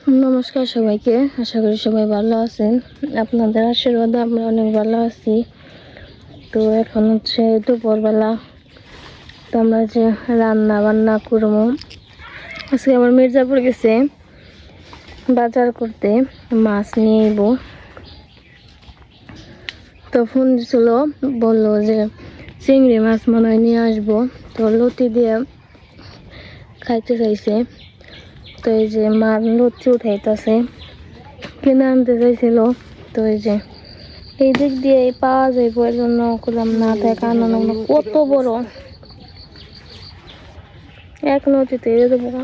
নমস্কার সবাইকে, আশা করি সবাই ভালো আছেন। আপনাদের আশীর্বাদে আমরা অনেক ভালো আছি। তো এখন হচ্ছে দুপুরবেলা, তো আমরা যে রান্না বান্না করবো। আজকে আমার মির্জাপুর গেছে বাজার করতে, মাছ নিয়ে আইব। তো ফোন দিছিল, বললো যে চিংড়ি মাছ মনে হয় নিয়ে আসবো। তো লতি দিয়ে খাইতে চাইছে। তো এই যে মা লতি উঠাইতেছে, কিনে আনতে চাইছিল। তো এই যে এই দিক দিয়ে পাওয়া যাইব, এর জন্য করলাম না থাকে আনন্দ। কত বড় এক নদীতে দেবো।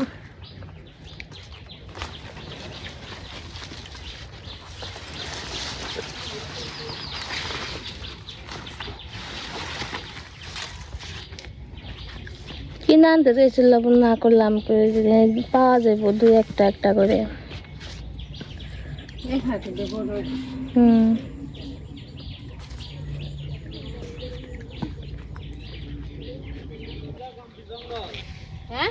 কিনে আনতে চাইছিল, না করলাম, পাওয়া যাইব দুই একটা করে। হুম, হ্যাঁ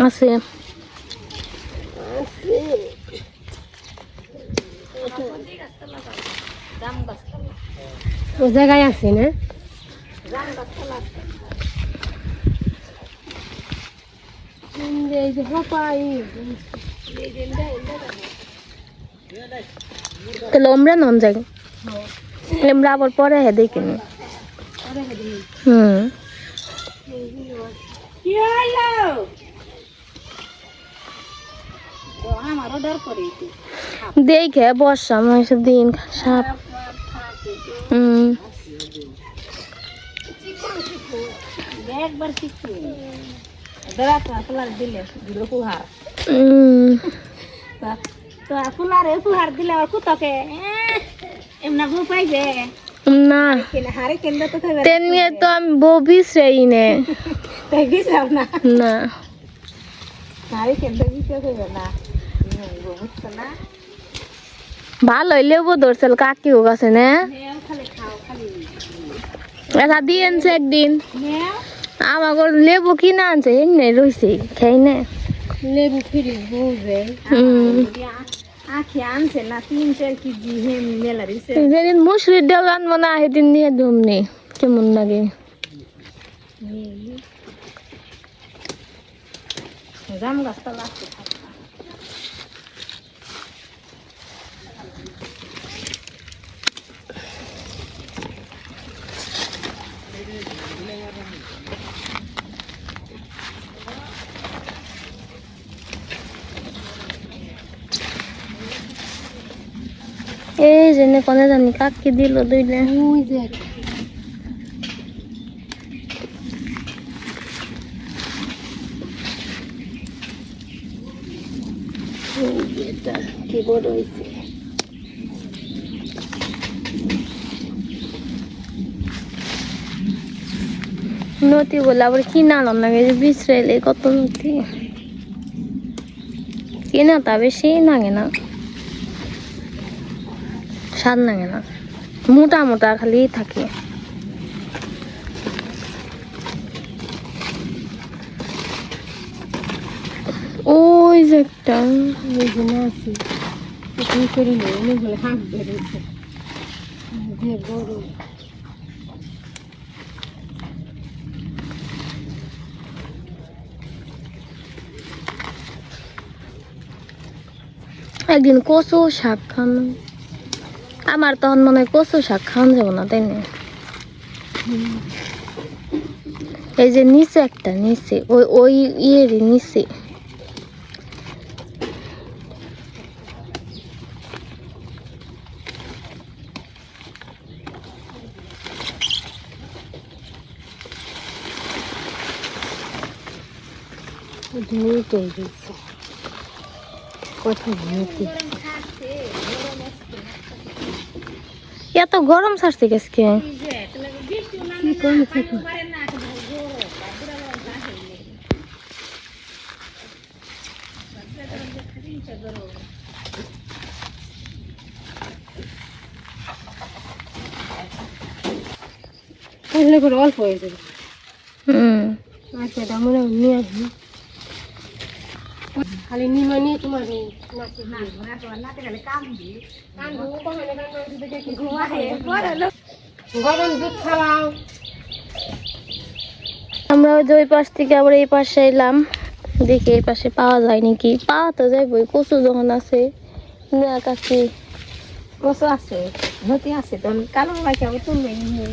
আছে। ও জায়গায় আছে না, তাহলে আমরা নন যাই, আমরা আবার পরে হ্যাঁ দেখি। হুম, দেখে বর্ষা মাসের দিন সাপ। না তেমনি তো আমি বউ বিছরাই নে না। ভালো লেবু ধরছিল কাকিও কাছে না, এটা দিয়ে আনছে একদিন। আমাকে লেবু কিনে আনছে, এমনি রয়েছে খাই না লেবু ফিরি বুঝে। যেদিন মুসুরির ডাল আনবো না, সেদিন নিয়ে দমনি কেমন লাগে। জাম গাছটা লাগছে, এই জন্য কোনে জানি কাকি দিল দুইলে। কি বড় হয়েছে, নতি বলে আবার কিনা আনলাম না, বিছরাইলে কত নতি কিনা, তা বেশি লাগে না, স্বাদ লাগে না, মোটা মোটা খালি থাকে। ওই যে একটা আছে একদিন কচু শাক খান, আমার তখন মনে হয় কচু শাক খাওয়ান যাবো না, তাই না? এই যে নিচে একটা, নিচে ওই ওই ইয়ের নিচে এত গরম ছাড়ছে গেছে। তাহলে করে অল্প হয়ে যাবে। আচ্ছা এটা মনে হয় নিয়ে আসবি খালি নিমা নিয়ে তোমার এই গরম দুধ খাওয়াও। আমরা ওই যে ওই পাশ থেকে আবার এই পাশে এলাম, দেখি এই পাশে পাওয়া যায় নাকি। পাওয়া তো যাইবই, কচু যখন আছে নেয়া কাছি। কচু আছে, নতি আছে, তখন কালো মাছ আবার তুলবে নিয়ে।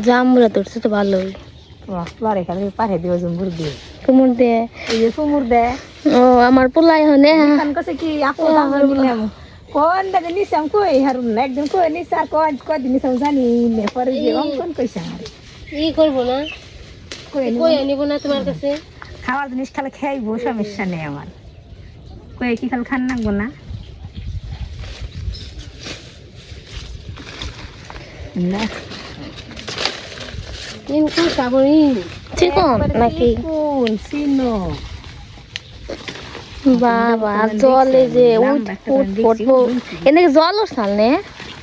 জামরা ধরছে তো ভালোই। বারে খালি পারে দিও জম্বুর দিয়ে কুমুর দিয়ে এই যে কুমুর দেয়। ও আমার পোলাই হনে কান কাছে কি আপু দাম বললাম কোন দাদা নিসাম কই হারুন না একদিন কই নিসা কদিন নিসাম জানি নে পরে যে অঙ্কন কইছে আর ই করবো না, কই কই আনিব না তোমার কাছে। খাওয়ার জিনিস খালে খাইবো, সমস্যা নেই আমার। কই কি খাল খান নাগবো না না কিন্তু সাবরি চিকন নাকি কোন সিনো বাবা জলে যে উঠবো এদিকে জল উঠছাল নে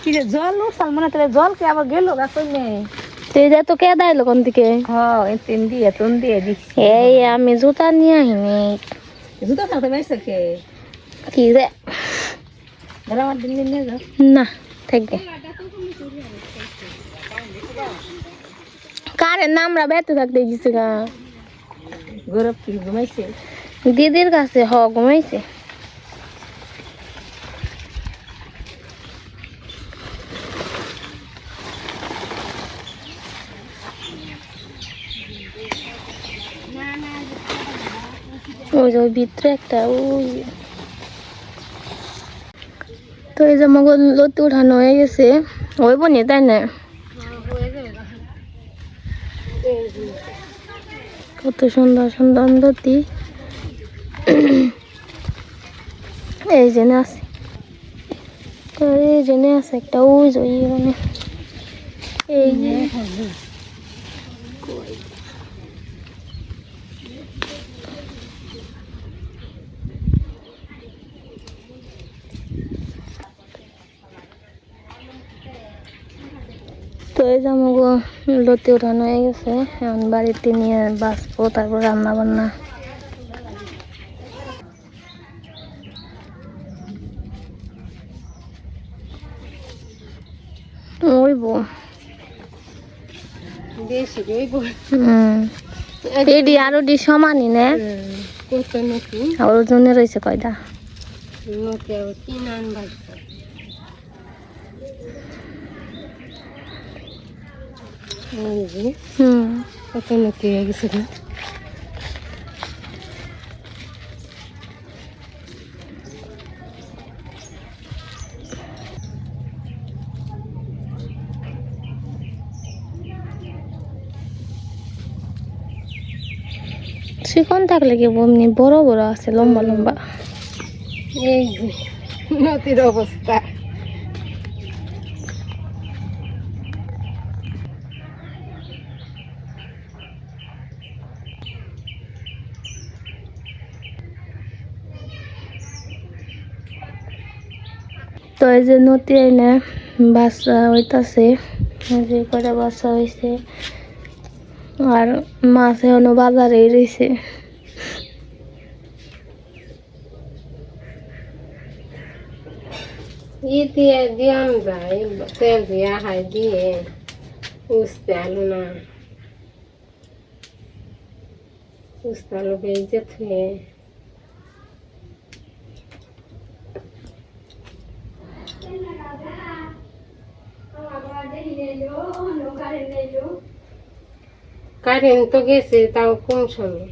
কি রে জল উঠাল মনে তাহলে জল কে আবার গেল গা কই নে তুই যা তো কে দাইলো কোন দিকে। হ্যাঁ এতিন দিয়ে তুন দিয়ে দিছি। এই আমি জুতা নিয়ে আহিনি। জুতো খাতে বাইছে কে কি রে ধর আমার দিন নিয়ে যাও না থাকবে কারে নামরা বেতে থাকতে গেছে গা গরব কি ঘুমাইছে দিদির কাছে হ ঘুমাইছে। ওই যে ওই ভিতরে একটা ওই তো এই যে মগল লতি উঠানো হয়ে গেছে ওই বনি তাই না। কত সুন্দর সুন্দর লতি এই জেনে আছে, এই জেনে আছে একটা ওই যে মানে এই যে তো এই যে আমাকে লতি উঠানো হয়ে গেছে, এখন বাড়িতে নিয়ে বাঁচবো, তারপর রান্না বান্না। ওইবো বেশি ওইবো এডি আরো ডি সমানই না কত নতি আর ওজনে রয়েছে কয়টা নতি আর কি নান বাজছে এই যে কত নতি হয়ে গেছে না। চিকন থাকলে কি এমনি বড় বড় আছে লম্বা লম্বা। এই যে নতির অবস্থা তো এই যে নতি এনে বাচ্চা হইতাছে, যে কটা বাচ্চা হয়েছে আর মাছ এখনো বাজারে রয়েছে। দিয়ে দিয়াম যায় তেল দিয়া হাই দিয়ে উস্তে আলু না উস্তে আলু বেজে থুয়ে কারেন্ট তো গেছে তাও কোন সময়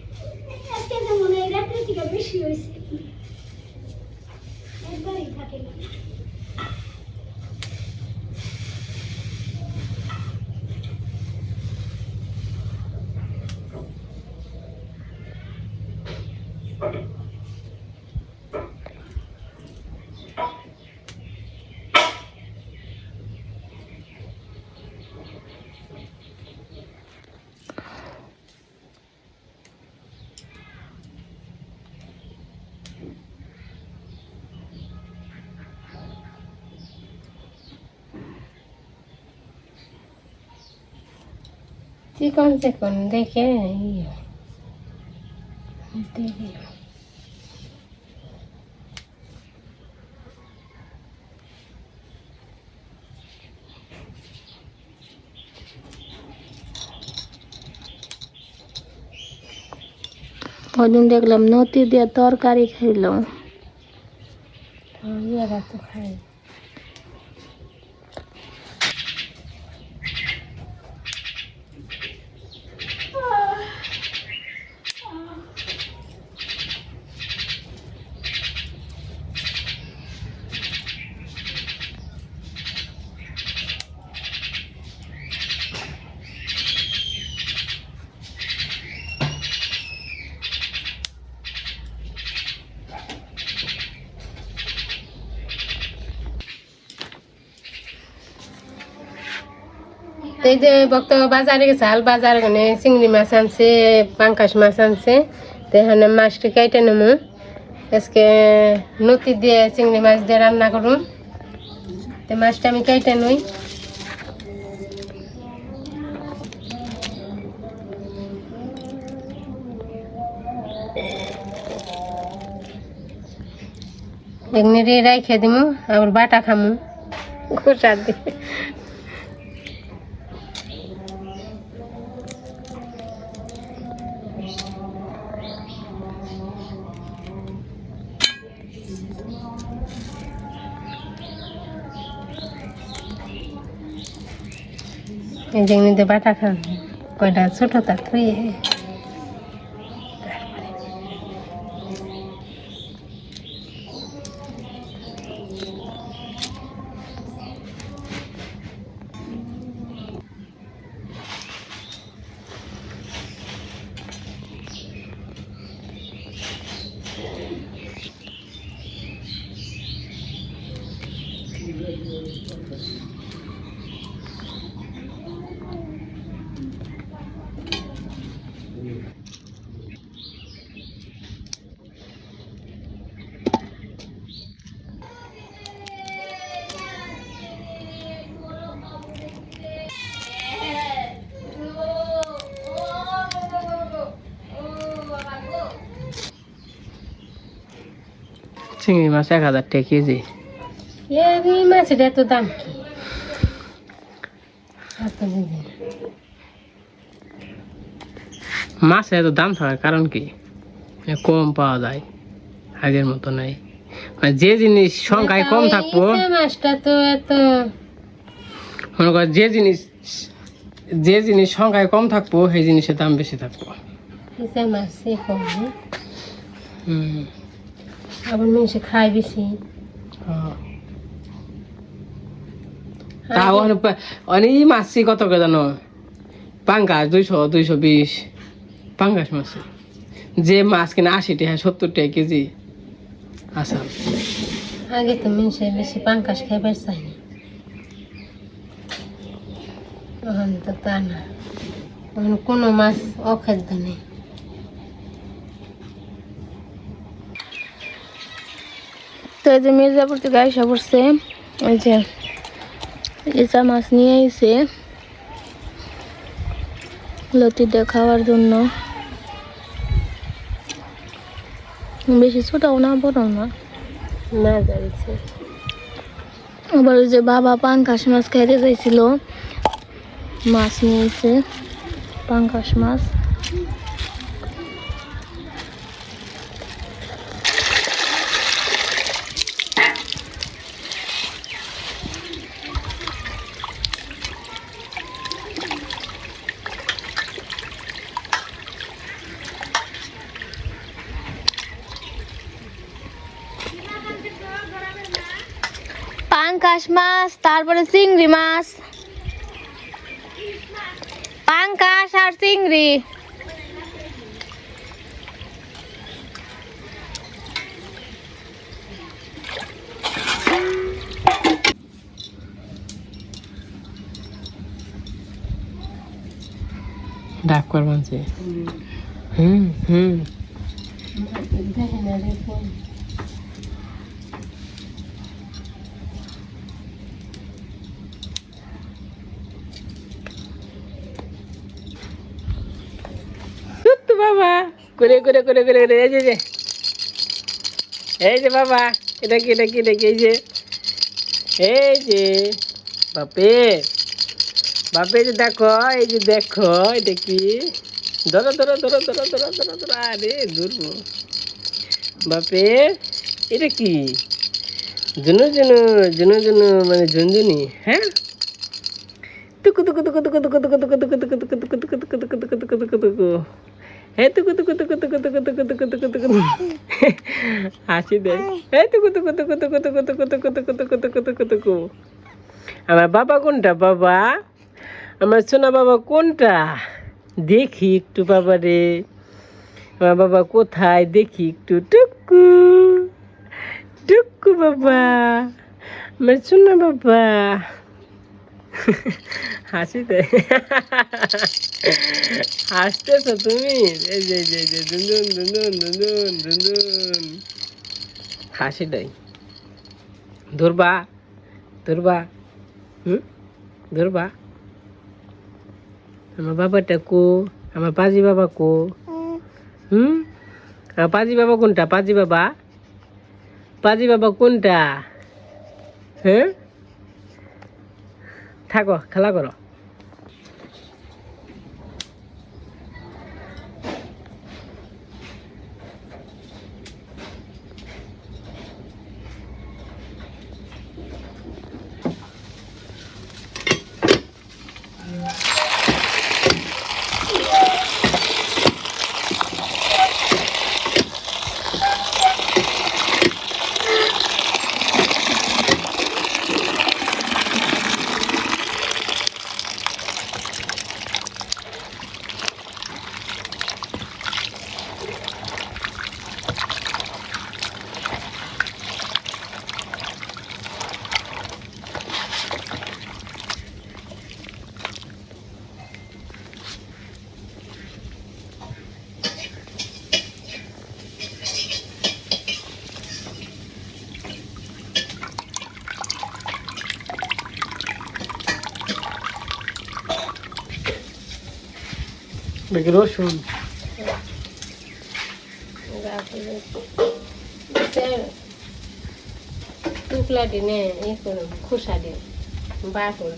চিকন চিকন দেখে দেখি ওদিন দেখলাম নতি দিয়ে তরকারি খাইলো। ইয়ারা তো খাই। এই যে ভক্ত বাজারে গেছে, হাল বাজার ওখানে চিংড়ি মাছ আনছে, পাঙ্কাশ মাছ আনছে। তো এখানে মাছটি কেটে নেবো। আজকে নতি দিয়ে চিংড়ি মাছ দিয়ে রান্না করুন। তো মাছটা আমি কেটে নই। এমনি রাইখে দিমু, আবার বাটা খামু গোটা দিয়ে। এই যে এমনিতে বাটা খান, কয়টা ছোট থাকলে চিংড়ি মাছ 1000 টাকা কেজি। এই মাছের এত দাম কি? এত বুঝি না। মাছের এত দাম থাকার কারণ কি? কম পাওয়া যায়, আগের মতো নাই। মানে যে জিনিস সংখ্যায় কম থাকবো, এই মাছটা তো এত মনে কর যে জিনিস সংখ্যায় কম থাকবো সেই জিনিসের দাম বেশি থাকবো। এই মাছ কম না? হুম। আবার মানুষ খায় বেশি। তাও অনেক মাছ কত করে জানো? পাঙ্গাস 200-220 পাঙ্গাস মাছ। যে মাছ কিনা 80 টাকা 70 টাকা কেজি। আচ্ছা, আগে তো মানুষের বেশি পাঙ্কাশ খাইবার চাই না, এখন তো তা না। এখন কোনো মাছ অখাদ্য নেই। তো এই যে মির্জাপুর থেকে আইসা পড়ছে, ওই যে ইচা মাছ নিয়ে আইছে লতি দিয়ে খাওয়ার জন্য। বেশি ছোটও না বড়ও না। না যাইছে আবার ওই যে বাবা পাঙ্কাশ মাছ খাইতে চাইছিল, মাছ নিয়ে আইছে পাঙ্কাশ মাছ। পাঙ্কাশ মাছ, তারপরে চিংড়ি মাছ, পাঙ্কাশ আর চিংড়ি। ডাক করবান সে। হুম হুম। দেখে না দেখে করে করে করে করে করে এই যে বাবা এটা কি এটা কি এটা কি এই যে বাপে বাপে যে দেখো এই যে দেখো এটা কি ধরো ধরো ধরো ধরো ধরো ধরো ধরো আরে ধরবো বাপে এটা কি জুনু জুনু জুনু জুনু মানে ঝুনঝুনি হ্যাঁ টুকু টুকু টুকু টুকু টুকু টুকু টুকু টুকু টুকু টুকু টুকু টুকু টুকু টুকু টুকু টুকু টুকু টুকু হে টুকু টুকু টুকু টুকু টুকু টুকু টুকু টুকু টুকু হাসি দেয় হে টুকু টুকু টুকু টুকু টুকু টুকু টুকু টুকু টুকু টুকু টুকু টুকু আমার বাবা কোনটা বাবা আমার সোনা বাবা কোনটা দেখি একটু বাবা রে আমার বাবা কোথায় দেখি একটু টুকু টুকু বাবা আমার সোনা বাবা হাসি দেয় হাসতেছ তুমি এই যে এই যে এই যে দুন্দুন দুন্দুন দুন্দুন দুন্দুন হাসি দেয় ধরবা ধরবা ধরবা আমার বাবাটা কো আমার পাজি বাবা কো আমার পাজি বাবা কোনটা পাজি বাবা কোনটা হ্যাঁ থাকো খেলা করো দেখি রসুন টুকলা দিনে ই করুন খোসা দিন বাটুন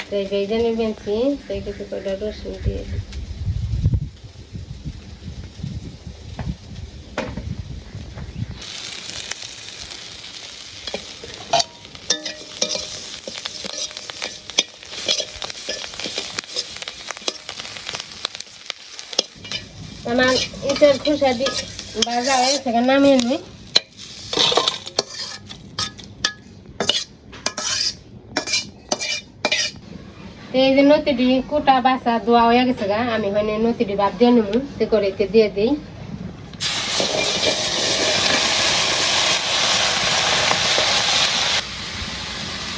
তাই বেজনে বেঁচি তাই কিছু করে রসুন দিয়ে দিই আমার এটার খোসা দিয়ে বাজা হয়ে সেখানে নামিয়ে নিই এই যে নতিটি কুটা বাসা দোয়া হয়ে গেছে গা আমি হয় নতিটি বাদ দিয়ে নেবো তে করে এতে দিয়ে দিই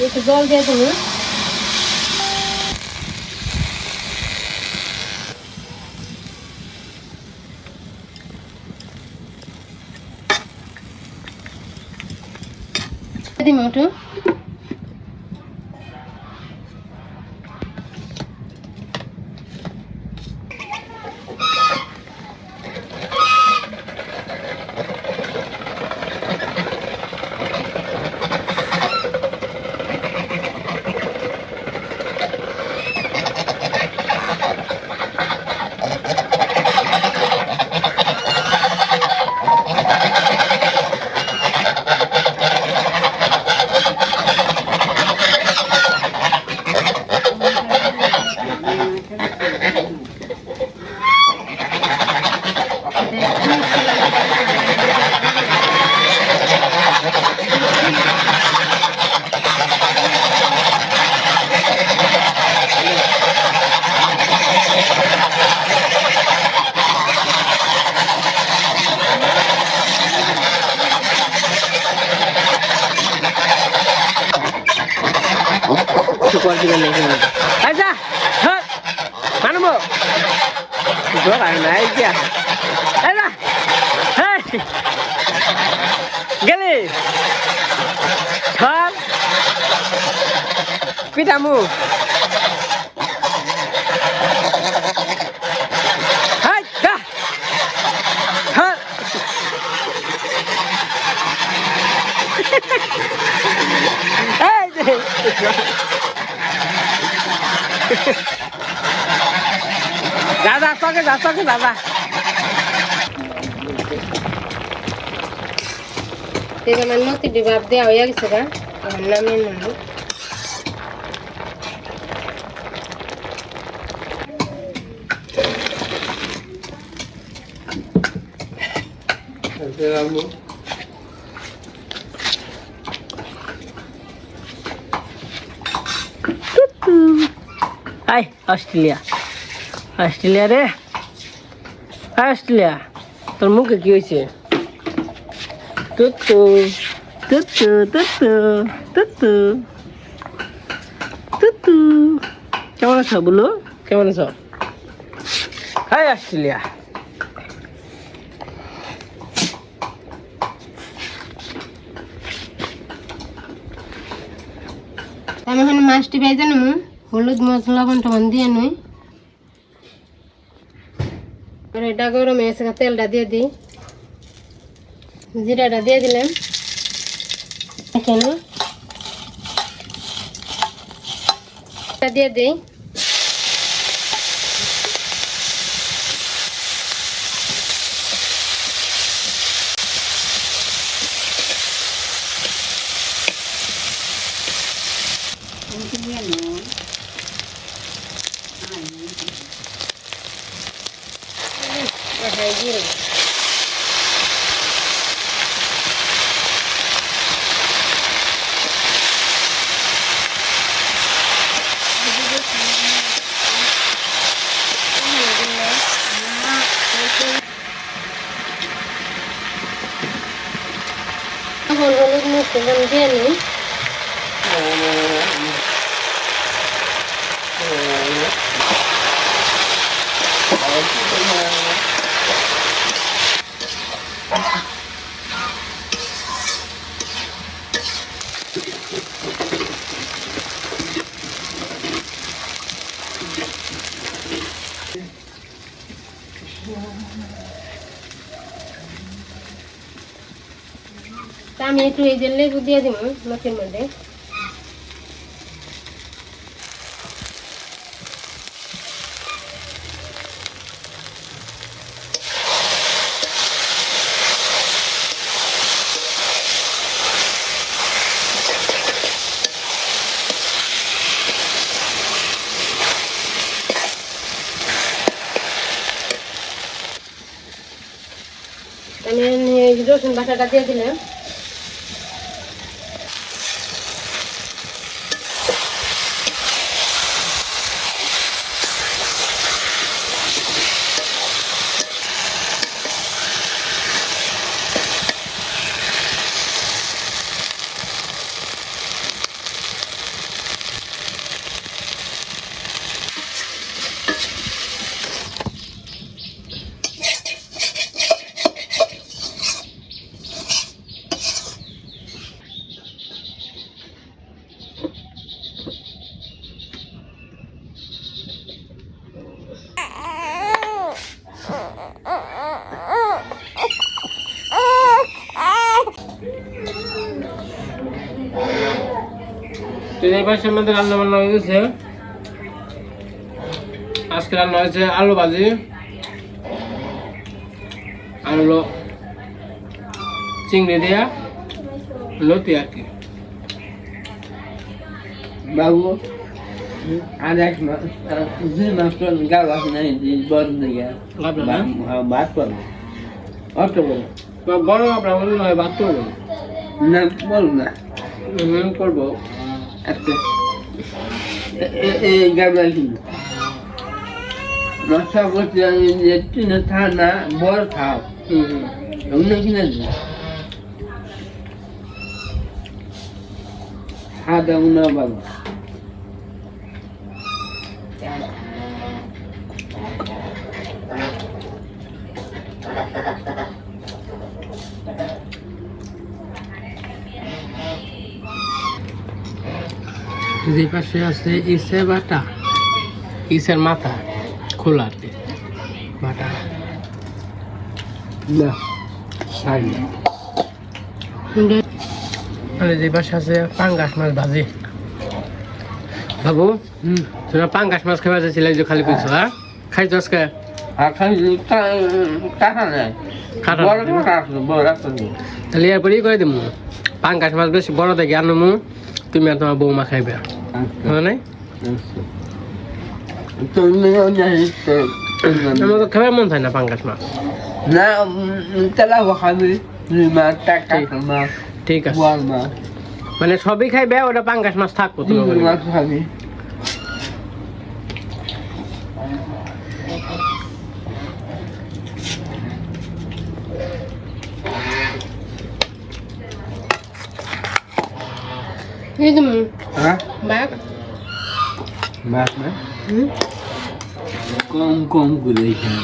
একটু জল দিয়ে দেবো দিই মোটু সুপার দিকে লেগে আচ্ছা হ্যাঁ মানবো দোকান নাই গিয়া আচ্ছা হ্যাঁ গেলে ধর পিটামু এই যে দাদা তোকে দাদা এই আমার নতি ডিবাব দেওয়া হয়ে গেছে গা এখন নামিয়ে নেব হাই অস্ট্রেলিয়া অস্ট্রেলিয়া রে অস্ট্রেলিয়া তোর মুখে কি হয়েছে তুতু তুতু তুতু তুতু তুতু কেমন আছো বলো কেমন আছো হাই অস্ট্রেলিয়া আমি এখন মাছটি ভেজে নেব হলুদ মশলা লবণ দিয়ে নই এটা গরম হয়েছে তেলটা দিয়ে দিই জিরাটা দিয়ে দিলাম এখানে দিয়ে দিই হলুদ মশলা দিয়ে নিই আমি একটু এই যে লেবু দিয়ে দিব মাছের মধ্যে আমি রসুন বাটাটা দিয়ে দিলাম এই পাশে আমাদের রান্না বান্না হয়ে গেছে আজকে রান্না হয়েছে আলু ভাজি আর হলো চিংড়ি দিয়া লতি আর কি বাবু आज एक मास गाव नाही बंद गया बात कर और तो बोलो तो बड़ो अपना बोलो ना बात तो बोलो ना बोलो ना করব আচ্ছা এই গাবলা কি মাথা বসে যেতে না থানা বড় খাও অন্য কি না হাদা উনা বাবা যে পাশে আছে ইসে বাটা ইসের মাথা খোলা বাটা না সারি আর যে পাশে আছে পাঙ্গাস মাছ ভাজি। বাবু তোরা পাঙ্গাস মাছ খাবার যাচ্ছিল যে খালি কইছো হ্যাঁ খাইছ আজকে তাহলে এরপরেই করে দিমু পাঙ্গাস মাছ বেশি বড় দেখে আনমু তুমি আর তোমার বৌমা খাইবে হয় নাই আমার তো খাবার মন চায় না পাঙ্গাস মাছ না তাহলে খাবি মাছ টাকা মাছ ঠিক আছে বল মাছ মানে সবই খাইবে ওটা পাঙ্গাস মাছ থাকবো তুমি মাছ খাবি এই তুমি হ্যাঁ বাঘ মাছ না কম কম করে খাই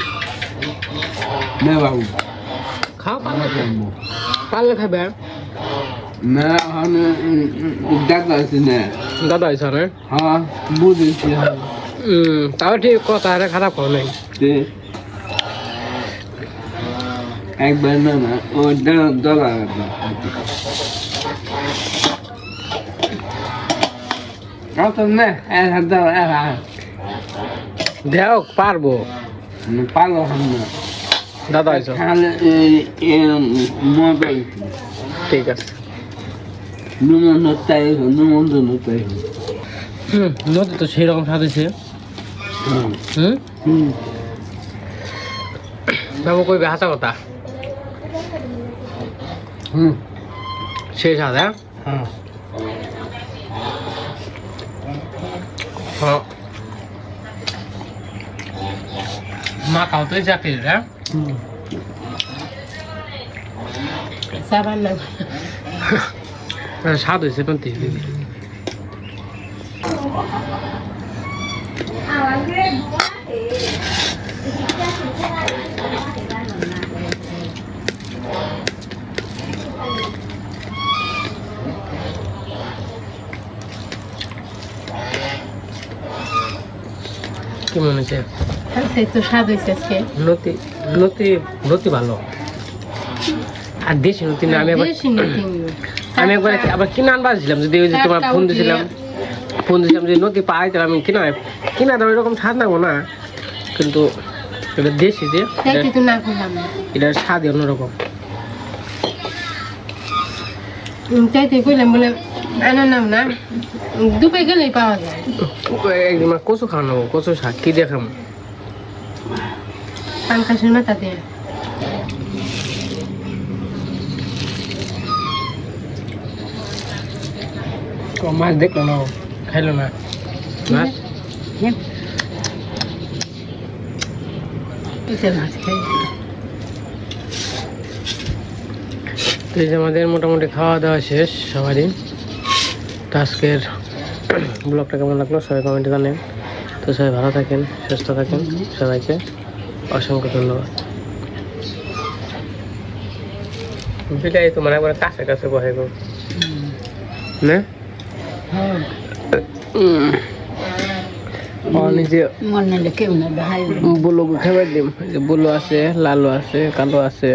না বাবু খাও আমার জন্ম পারলে খাবে না আমি দাদা আছে না দাদা হয়েছে না হ্যাঁ বুঝেছি তাও ঠিক কথা এটা খারাপ হয় নাই একবার না না ও দাদা তো না দেও পারবো পালো না দাদা হয়েছে তাহলে মজা ঠিক আছে নিমন্ত্রণ তাই নদী তো সেই রকম স্বাদ হয়েছে বাবু কইবে হাসা কথা সেই স্বাদ হ্যাঁ মা খাও তো চাকরি হ্যাঁ স্বাদ হয়েছে কিন্তু কি মনে হচ্ছে তো স্বাদ হয়েছে আজকে নতি নতি নতি ভালো আর দেশি নতি না আমি একবার আবার কিনে আনবার ছিলাম যদি ওই যে তোমার ফোন দিয়েছিলাম যে নতি পাই তাহলে আমি কিনা দাম এরকম স্বাদ লাগবো না কিন্তু এটা দেশি যে এটার স্বাদই অন্যরকম চাইতে কইলাম বলে আনার নাম না দুপাই গেলেই পাওয়া যায় একদিন কচু খাওয়ানো কচু শাক কি দেখাম পাঙ্কাশের মাথা দিয়ে মাছ দেখলো না খাইলো না মাছ মাছ খাই তো এই যে আমাদের মোটামুটি খাওয়া দাওয়া শেষ সবারই তো আজকের ব্লগটা কেমন লাগলো সবাই কমেন্টে জানেন তো সবাই ভালো থাকেন সুস্থ থাকেন সবাইকে অসংখ্য ধন্যবাদ বিদায় তোমার একবার কাছে কাছে বসে গো না নিজে মনে কেউ না বলো খাবার দিম বলো আছে লালু আছে কালো আছে